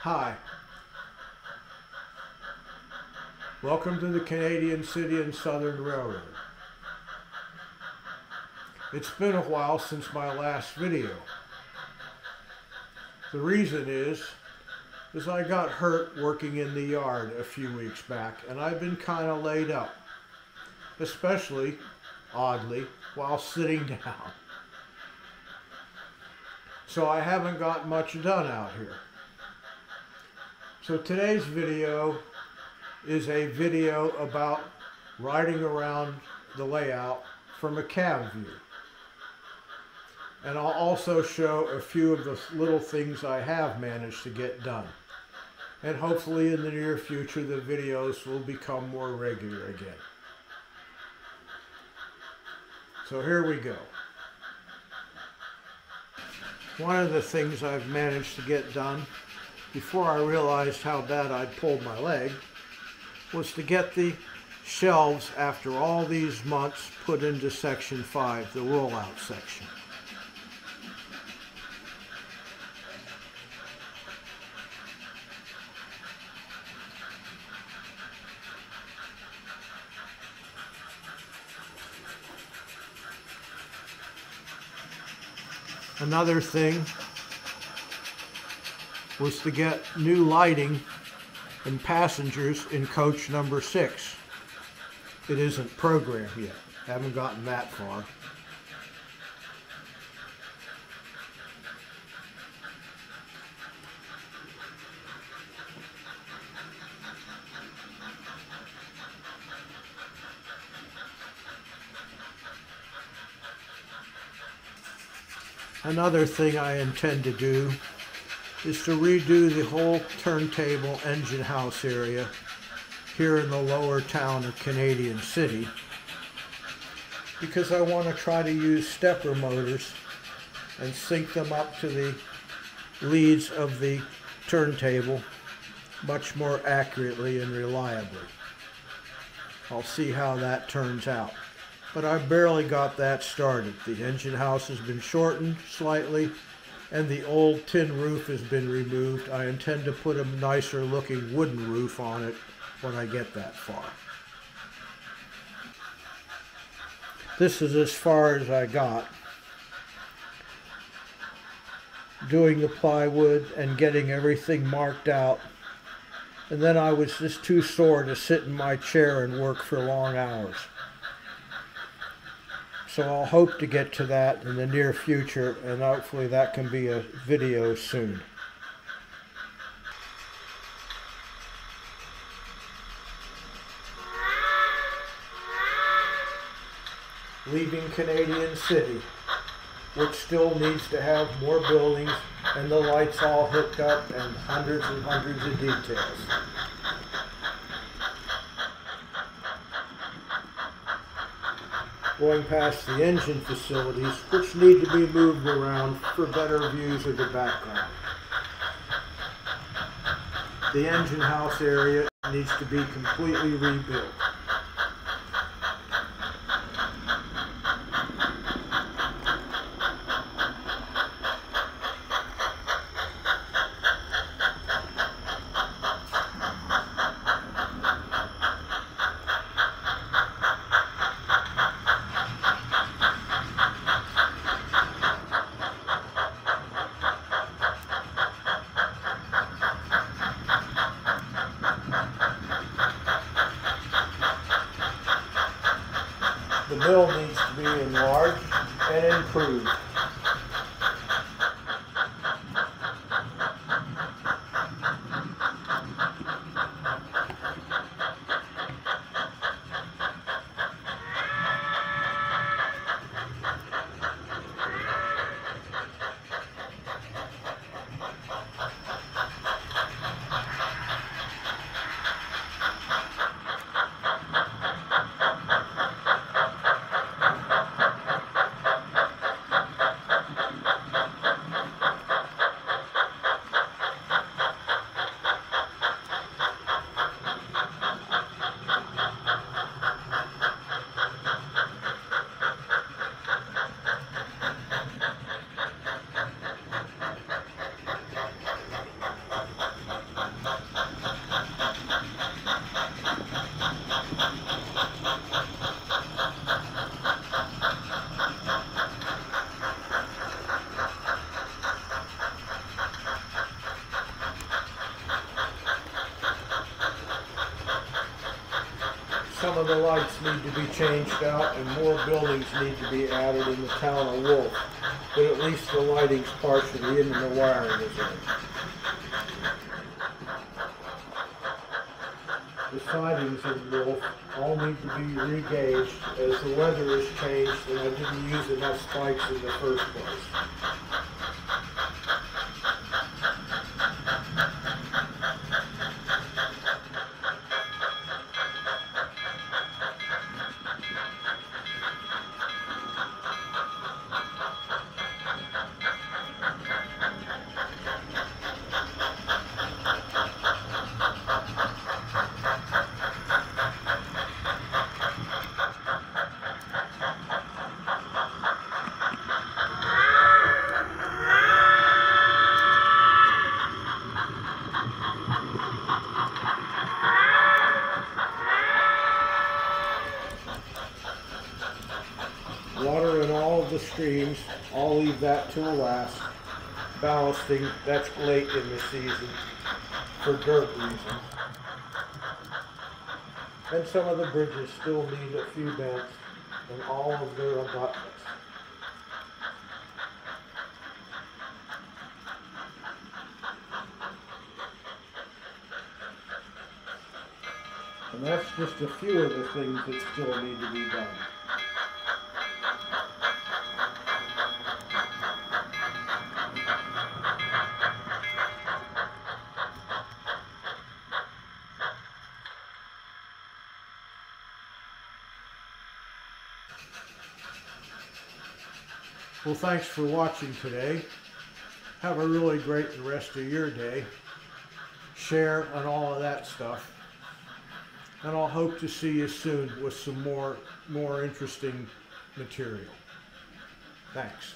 Hi. Welcome to the Canadian City and Southern Railroad. It's been a while since my last video. The reason is I got hurt working in the yard a few weeks back, and I've been kind of laid up, especially, oddly, while sitting down. So I haven't got much done out here. So today's video is a video about riding around the layout from a cab view. And I'll also show a few of the little things I have managed to get done. And hopefully in the near future the videos will become more regular again. So here we go. One of the things I've managed to get done before I realized how bad I'd pulled my leg was to get the shelves, after all these months, put into section 5, the rollout section. Another thing was to get new lighting and passengers in coach number 6. It isn't programmed yet. Haven't gotten that far. Another thing I intend to do is to redo the whole turntable engine house area here in the lower town of Canadian City, because I want to try to use stepper motors and sync them up to the leads of the turntable much more accurately and reliably. I'll see how that turns out. But I barely got that started. The engine house has been shortened slightly, and the old tin roof has been removed. I intend to put a nicer looking wooden roof on it when I get that far. This is as far as I got, doing the plywood and getting everything marked out, and then I was just too sore to sit in my chair and work for long hours. So I'll hope to get to that in the near future, and hopefully that can be a video soon. Leaving Canadian City, which still needs to have more buildings and the lights all hooked up and hundreds of details. Going past the engine facilities, which need to be moved around for better views of the background. The engine house area needs to be completely rebuilt. The mill needs to be enlarged and improved. of the lights need to be changed out and more buildings need to be added in the town of Wolf. But at least the lighting's partially in and the wiring is in. The sidings in Wolf all need to be re-gauged as the weather has changed and I didn't use enough spikes in the first place. Water in all of the streams, I'll leave that to last. Ballasting, that's late in the season for dirt reasons. And some of the bridges still need a few bends and all of their abutments. And that's just a few of the things that still need to be done. Well, thanks for watching today. Have a really great rest of your day. Share and all of that stuff. And I'll hope to see you soon with some more interesting material. Thanks.